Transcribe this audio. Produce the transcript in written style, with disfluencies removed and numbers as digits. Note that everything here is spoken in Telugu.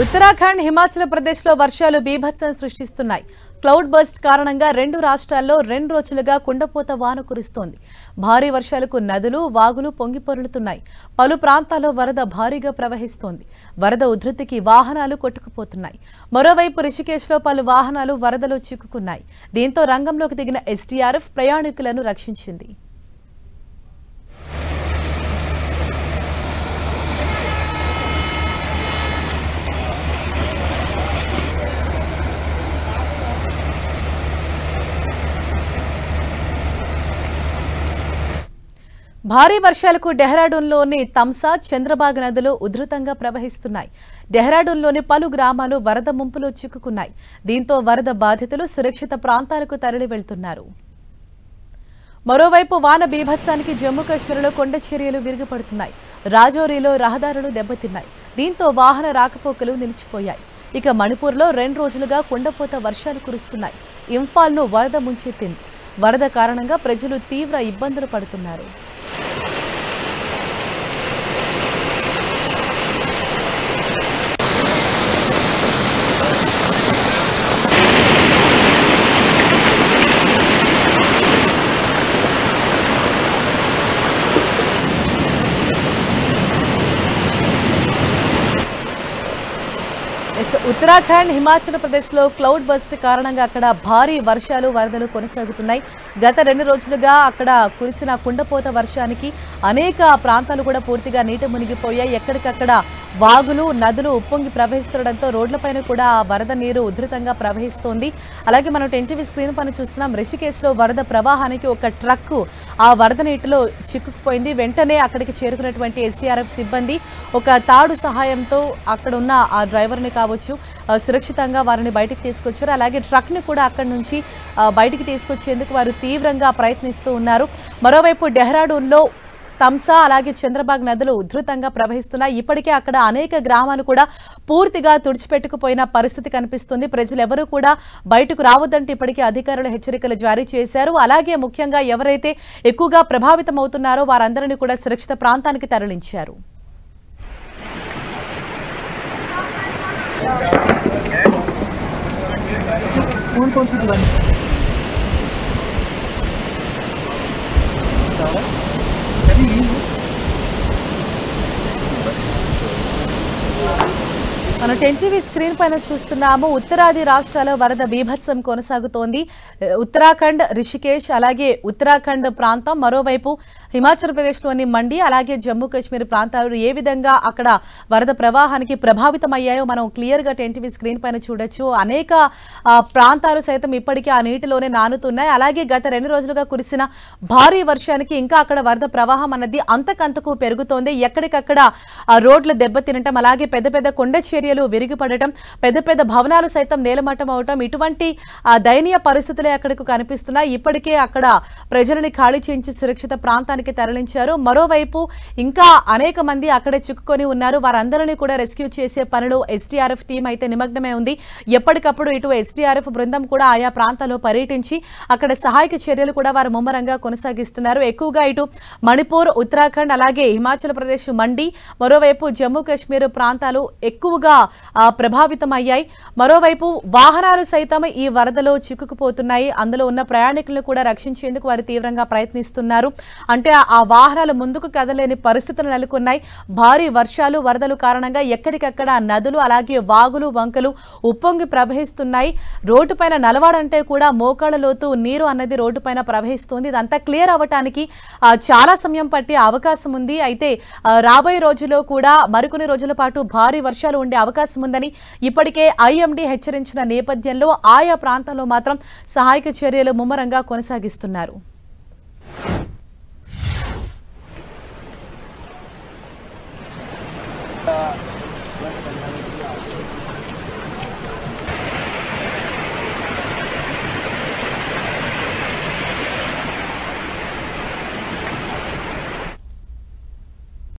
ఉత్తరాఖండ్ హిమాచల్ ప్రదేశ్ లో వర్షాలు బీభత్సం సృష్టిస్తున్నాయి. క్లౌడ్ బర్స్ట్ కారణంగా రెండు రాష్ట్రాల్లో 2 రోజులుగా కుండపోత వాన కురుస్తోంది. భారీ వర్షాలకు నదులు, వాగులు పొంగిపొర్లుతున్నాయి. పలు ప్రాంతాల్లో వరద భారీగా ప్రవహిస్తోంది. వరద ఉధృతికి వాహనాలు కొట్టుకుపోతున్నాయి. మరోవైపు రిషికేశ్లో పలు వాహనాలు వరదలో చిక్కుకున్నాయి. దీంతో రంగంలోకి దిగిన ఎస్డీఆర్ఎఫ్ ప్రయాణికులను రక్షించింది. భారీ వర్షాలకు డెహ్రాడూన్లోని తమ్సా, చంద్రబాగ్ నదులు ఉధృతంగా ప్రవహిస్తున్నాయి. డెహ్రాడూన్లోని పలు గ్రామాలు వరద ముంపులో చిక్కుకున్నాయి. దీంతో వరద బాధితులు సురక్షిత ప్రాంతాలకు తరలి వెళ్తున్నారు. మరోవైపు వాన బీభత్సానికి జమ్మూ కాశ్మీర్లో కొండ చర్యలు విరిగిపడుతున్నాయి. రాజౌరీలో రహదారులు దెబ్బతిన్నాయి. దీంతో వాహన రాకపోకలు నిలిచిపోయాయి. ఇక మణిపూర్లో 2 రోజులుగా కుండపోత వర్షాలు కురుస్తున్నాయి. ఇంఫాల్ను వరద ముంచెత్తింది. వరద కారణంగా ప్రజలు తీవ్ర ఇబ్బందులు పడుతున్నారు. ఉత్తరాఖండ్, హిమాచల్ ప్రదేశ్ లో క్లౌడ్ బస్ట్ కారణంగా అక్కడ భారీ వర్షాలు, వరదలు కొనసాగుతున్నాయి. గత 2 రోజులుగా అక్కడ కురిసిన కుండపోత వర్షానికి అనేక ప్రాంతాలు కూడా పూర్తిగా నీట మునిగిపోయాయి. ఎక్కడికక్కడ వాగులు, నదులు ఉప్పొంగి ప్రవహిస్తుండటంతో రోడ్లపైన కూడా వరద నీరు ఉధృతంగా ప్రవహిస్తోంది. అలాగే మనం ఎన్టీవీ స్క్రీన్ పైన చూస్తున్నాం. రిషికేశ్లో వరద ప్రవాహానికి ఒక ట్రక్ ఆ వరద నీటిలో చిక్కుకుపోయింది. వెంటనే అక్కడికి చేరుకున్నటువంటి ఎస్డీఆర్ఎఫ్ సిబ్బంది ఒక తాడు సహాయంతో అక్కడ ఉన్న ఆ డ్రైవర్ని కావచ్చు సురక్షితంగా వారిని బయటికి తీసుకొచ్చారు. అలాగే ట్రక్ ని కూడా అక్కడి నుంచి బయటికి తీసుకొచ్చేందుకు వారు తీవ్రంగా ప్రయత్నిస్తూ ఉన్నారు. మరోవైపు డెహ్రాడూన్లో తమ్సా అలాగే చంద్రబాగ్ నదులు ఉధృతంగా ప్రవహిస్తున్నాయి. ఇప్పటికే అక్కడ అనేక గ్రామాలు కూడా పూర్తిగా తుడిచిపెట్టుకుపోయిన పరిస్థితి కనిపిస్తుంది. ప్రజలు ఎవరూ కూడా బయటకు రావద్దంటే ఇప్పటికే అధికారులు హెచ్చరికలు జారీ చేశారు. అలాగే ముఖ్యంగా ఎవరైతే ఎక్కువగా ప్రభావితం అవుతున్నారో వారందరినీ కూడా సురక్షిత ప్రాంతానికి తరలించారు. మనం ఎన్టీవీ స్క్రీన్ పైన చూస్తున్నాము. ఉత్తరాది రాష్ట్రాల వరద బీభత్సం కొనసాగుతోంది. ఉత్తరాఖండ్, రిషికేశ్ అలాగే ఉత్తరాఖండ్ ప్రాంతం, మరోవైపు హిమాచల్ ప్రదేశ్లోని మండి అలాగే జమ్మూ కాశ్మీర్ ప్రాంతాలు ఏ విధంగా అక్కడ వరద ప్రవాహానికి ప్రభావితం అయ్యాయో మనం క్లియర్గా ఎన్టీవీ స్క్రీన్ పైన చూడొచ్చు. అనేక ప్రాంతాలు సైతం ఇప్పటికీ ఆ నీటిలోనే నానుతున్నాయి. అలాగే గత 2 రోజులుగా కురిసిన భారీ వర్షానికి ఇంకా అక్కడ వరద ప్రవాహం అన్నది అంతకంతకు పెరుగుతోంది. ఎక్కడికక్కడ రోడ్లు దెబ్బతినటం, అలాగే పెద్ద పెద్ద కొండ చర్యలు విరిగిపడటం, పెద్ద పెద్ద భవనాలు సైతం నేలమట్టం అవటం, ఇటువంటి దయనీయ పరిస్థితులే అక్కడకు కనిపిస్తున్నాయి. ఇప్పటికే అక్కడ ప్రజలని ఖాళీ చేయించి సురక్షిత ప్రాంతానికి తరలించారు. మరోవైపు ఇంకా అనేక మంది అక్కడే చిక్కుకొని ఉన్నారు. వారందరినీ కూడా రెస్క్యూ చేసే పనులు ఎస్డీఆర్ఎఫ్ టీం అయితే నిమగ్నమై ఉంది. ఎప్పటికప్పుడు ఇటు ఎస్డీఆర్ఎఫ్ బృందం కూడా ఆయా ప్రాంతాల్లో పర్యటించి అక్కడ సహాయక చర్యలు కూడా వారు ముమ్మరంగా కొనసాగిస్తున్నారు. ఎక్కువగా ఇటు మణిపూర్, ఉత్తరాఖండ్ అలాగే హిమాచల్ ప్రదేశ్ మండి, మరోవైపు జమ్మూ కాశ్మీర్ ప్రాంతాలు ఎక్కువగా ప్రభావితం అయ్యాయి. మరోవైపు వాహనాలు సైతం ఈ వరదలో చిక్కుకుపోతున్నాయి. అందులో ఉన్న ప్రయాణికులను కూడా రక్షించేందుకు వారు తీవ్రంగా ప్రయత్నిస్తున్నారు. అంటే ఆ వాహనాలు ముందుకు కదలేని పరిస్థితులు నెలకొన్నాయి. భారీ వర్షాలు, వరదలు కారణంగా ఎక్కడికక్కడ నదులు అలాగే వాగులు, వంకలు ఉప్పొంగి ప్రవహిస్తున్నాయి. రోడ్డు పైన నలవాడంటే కూడా మోకాళ్ళ లోతు నీరు అన్నది రోడ్డు పైన ప్రవహిస్తుంది. ఇదంతా క్లియర్ అవ్వటానికి చాలా సమయం పట్టే అవకాశం ఉంది. అయితే రాబోయే రోజుల్లో కూడా మరికొన్ని రోజుల పాటు భారీ వర్షాలు ఉండే అవకాశం ఉందని ఇప్పటికే ఐఎండీ హెచ్చరించిన నేపథ్యంలో ఆయా ప్రాంతాల్లో మాత్రం సహాయక చర్యలు ముమ్మరంగా కొనసాగిస్తున్నారు.